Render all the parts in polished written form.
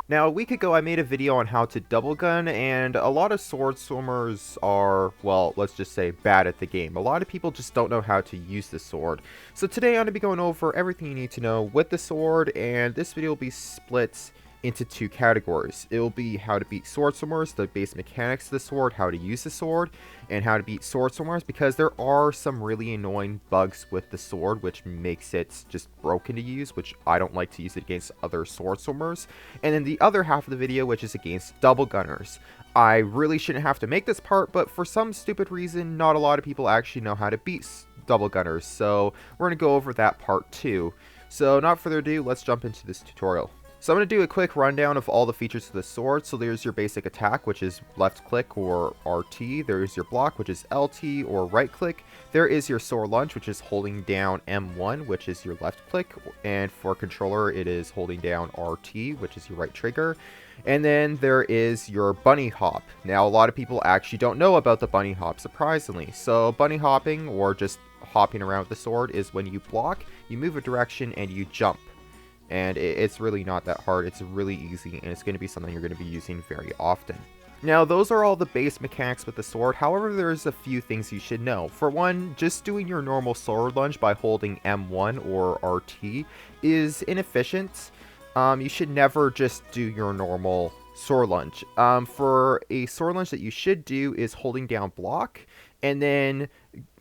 Now, a week ago, I made a video on how to double gun, and a lot of sword swimmers are, well, let's just say bad at the game. A lot of people just don't know how to use the sword. So today I'm going to be going over everything you need to know with the sword, and this video will be split into two categories. It will be how to beat sword swimmers, the base mechanics of the sword, how to use the sword, and how to beat sword swimmers, because there are some really annoying bugs with the sword which makes it just broken to use, which I don't like to use it against other sword swimmers. And then the other half of the video, which is against double gunners. I really shouldn't have to make this part, but for some stupid reason, not a lot of people actually know how to beat double gunners, so we're going to go over that part too. So not further ado, let's jump into this tutorial. So I'm going to do a quick rundown of all the features of the sword. So there's your basic attack, which is left click or RT. There's your block, which is LT or right click. There is your sword lunge, which is holding down M1, which is your left click. And for controller, it is holding down RT, which is your right trigger. And then there is your bunny hop. Now, a lot of people actually don't know about the bunny hop, surprisingly. So bunny hopping, or just hopping around with the sword, is when you block, you move a direction, and you jump. And it's really not that hard. It's really easy, and it's going to be something you're going to be using very often. Now, those are all the base mechanics with the sword. However, there's a few things you should know. For one, just doing your normal sword lunge by holding M1 or RT is inefficient. You should never just do your normal sword lunge. For a sword lunge that you should do is holding down block and then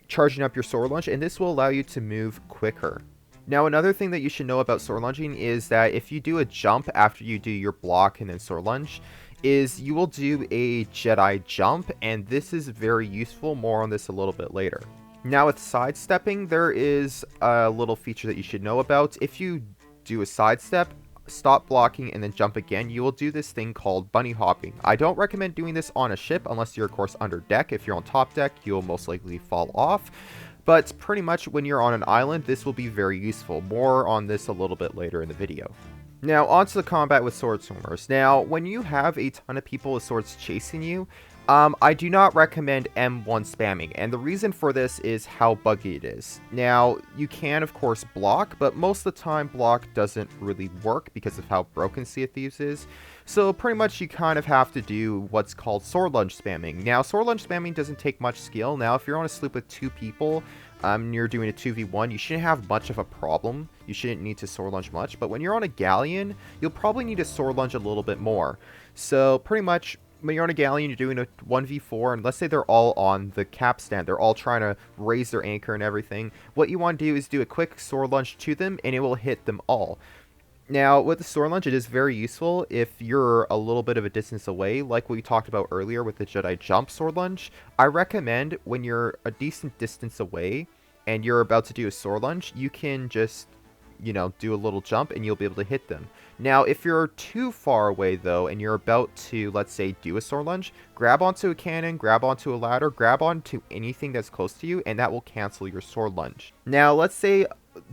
charging up your sword lunge, and this will allow you to move quicker. Now, another thing that you should know about sword lunging is that if you do a jump after you do your block and then sword lunge, is you will do a Jedi jump, and this is very useful. More on this a little bit later. Now, with sidestepping, there is a little feature that you should know about. If you do a sidestep, stop blocking, and then jump again, you will do this thing called bunny hopping. I don't recommend doing this on a ship unless you're, of course, under deck. If you're on top deck, you'll most likely fall off. But pretty much when you're on an island, this will be very useful. More on this a little bit later in the video. Now, onto the combat with sword swimmers. Now, when you have a ton of people with swords chasing you, I do not recommend M1 spamming, and the reason for this is how buggy it is. Now, you can, of course, block, but most of the time, block doesn't really work because of how broken Sea of Thieves is. So, pretty much, you kind of have to do what's called sword lunge spamming. Now, sword lunge spamming doesn't take much skill. Now, if you're on a sloop with two people, and you're doing a 2v1, you shouldn't have much of a problem. You shouldn't need to sword lunge much, but when you're on a galleon, you'll probably need to sword lunge a little bit more. So, pretty much, when you're on a galleon, you're doing a 1v4, and let's say they're all on the capstan. They're all trying to raise their anchor and everything. What you want to do is do a quick sword lunge to them, and it will hit them all. Now, with the sword lunge, it is very useful if you're a little bit of a distance away, like we talked about earlier with the Jedi jump sword lunge. I recommend when you're a decent distance away and you're about to do a sword lunge, you can just, do a little jump and you'll be able to hit them. Now, if you're too far away, though, and you're about to, let's say, do a sword lunge, grab onto a cannon, grab onto a ladder, grab onto anything that's close to you, and that will cancel your sword lunge. Now, let's say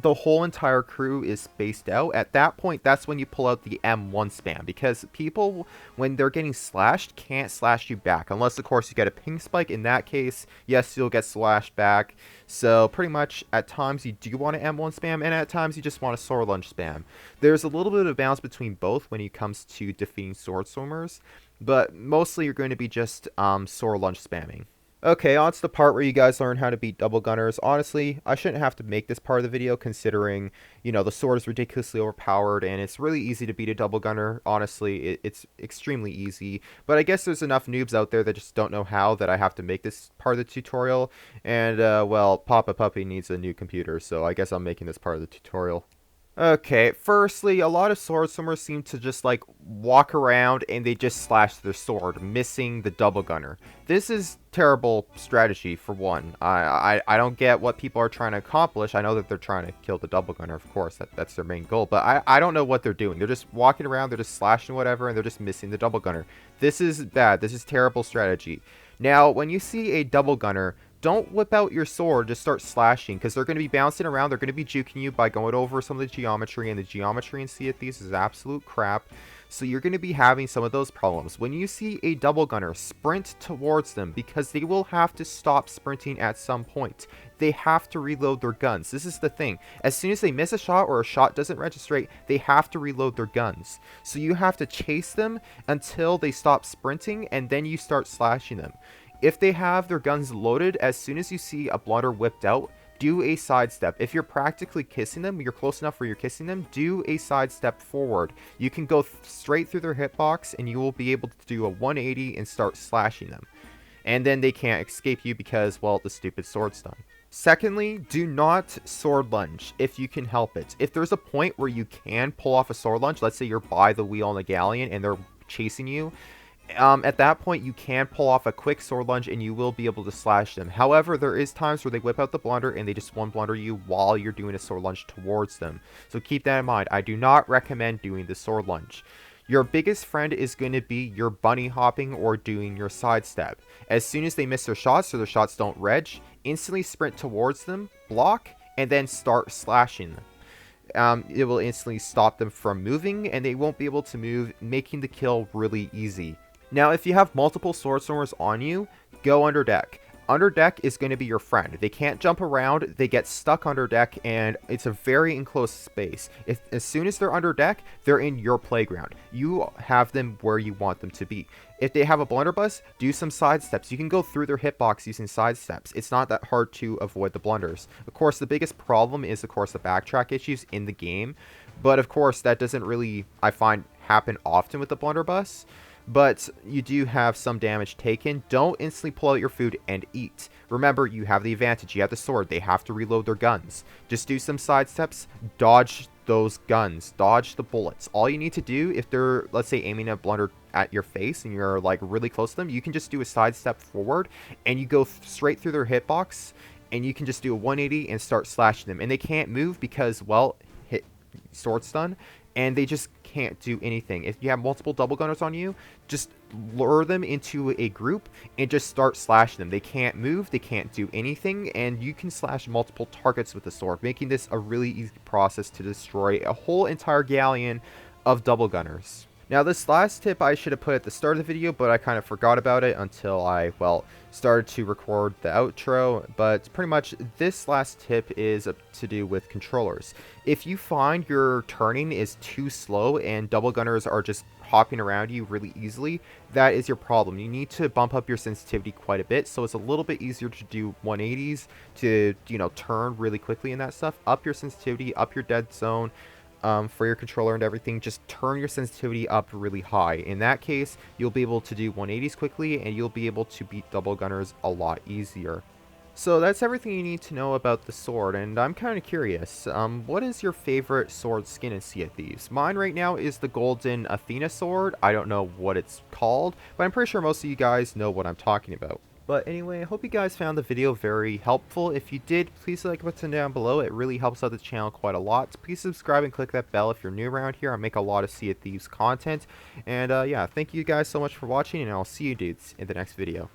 the whole entire crew is spaced out. At that point, that's when you pull out the M1 spam, because people, when they're getting slashed, can't slash you back unless, of course, you get a ping spike. In that case, yes, you'll get slashed back. So pretty much at times you do want to M1 spam, and at times you just want to sword lunge spam. There's a little bit of balance between both when it comes to defeating sword swimmers, but mostly you're going to be just sword lunge spamming. Okay, on to the part where you guys learn how to beat double gunners. Honestly, I shouldn't have to make this part of the video considering, the sword is ridiculously overpowered and it's really easy to beat a double gunner. Honestly, it's extremely easy. But I guess there's enough noobs out there that just don't know how that I have to make this part of the tutorial. And, well, Papa Puppy needs a new computer, so I guess I'm making this part of the tutorial. Okay, firstly, a lot of sword swimmers seem to just, walk around and they just slash their sword, missing the double gunner. This is terrible strategy, for one. I don't get what people are trying to accomplish. I know that they're trying to kill the double gunner, of course, that's their main goal, but I don't know what they're doing. They're just walking around, they're just slashing whatever, and they're just missing the double gunner. This is bad. This is terrible strategy. Now, when you see a double gunner don't whip out your sword, just start slashing, because they're going to be bouncing around, they're going to be juking you by going over some of the geometry, and the geometry in Sea of Thieves is absolute crap. So you're going to be having some of those problems. When you see a double gunner, sprint towards them, because they will have to stop sprinting at some point. They have to reload their guns. This is the thing. As soon as they miss a shot or a shot doesn't register, they have to reload their guns. So you have to chase them until they stop sprinting, and then you start slashing them. If they have their guns loaded, as soon as you see a blunder whipped out, do a sidestep. If you're practically kissing them, you're close enough where you're kissing them, do a sidestep forward. You can go straight through their hitbox, and you will be able to do a 180 and start slashing them. And then they can't escape you because, well, the stupid sword stun. Secondly, do not sword lunge if you can help it. If there's a point where you can pull off a sword lunge, let's say you're by the wheel on the galleon and they're chasing you, at that point you can pull off a quick sword lunge and you will be able to slash them. However, there is times where they whip out the blunder and they just one blunder you while you're doing a sword lunge towards them. So keep that in mind. I do not recommend doing the sword lunge. Your biggest friend is going to be your bunny hopping or doing your sidestep. As soon as they miss their shots or their shots don't reg, instantly sprint towards them, block, and then start slashing them. It will instantly stop them from moving, and they won't be able to move, making the kill really easy. Now, if you have multiple sword stormers on you, go under deck. Under deck is going to be your friend. They can't jump around, they get stuck under deck, and it's a very enclosed space. As soon as they're under deck, they're in your playground. You have them where you want them to be. If they have a blunderbuss, do some side steps. You can go through their hitbox using side steps. It's not that hard to avoid the blunders. Of course, the biggest problem is, of course, the backtrack issues in the game. But, of course, that doesn't really, I find, happen often with the blunderbuss. But you do have some damage taken. Don't instantly pull out your food and eat. Remember, you have the advantage. You have the sword. They have to reload their guns. Just do some side steps. Dodge those guns. Dodge the bullets. All you need to do, if they're, let's say, aiming a blunder at your face and you're like really close to them, you can just do a side step forward and you go straight through their hitbox and you can just do a 180 and start slashing them. And they can't move because, well, hit sword stun. And they just can't do anything. If you have multiple double gunners on you, just lure them into a group and just start slashing them. They can't move, they can't do anything, and you can slash multiple targets with the sword, making this a really easy process to destroy a whole entire galleon of double gunners. Now, this last tip I should have put at the start of the video, but I kind of forgot about it until I, well, started to record the outro. But pretty much this last tip is to do with controllers. If you find your turning is too slow and double gunners are just hopping around you really easily, that is your problem. You need to bump up your sensitivity quite a bit, so it's a little bit easier to do 180s, to, you know, turn really quickly and that stuff. Up your sensitivity, up your dead zone. For your controller and everything, just turn your sensitivity up really high. In that case, you'll be able to do 180s quickly, and you'll be able to beat double gunners a lot easier. So that's everything you need to know about the sword, and I'm kind of curious, what is your favorite sword skin in Sea of Thieves? Mine right now is the golden Athena sword. I don't know what it's called, but I'm pretty sure most of you guys know what I'm talking about. But anyway, I hope you guys found the video very helpful. If you did, please like the button down below. It really helps out the channel quite a lot. Please subscribe and click that bell if you're new around here. I make a lot of Sea of Thieves content. And yeah, thank you guys so much for watching, and I'll see you dudes in the next video.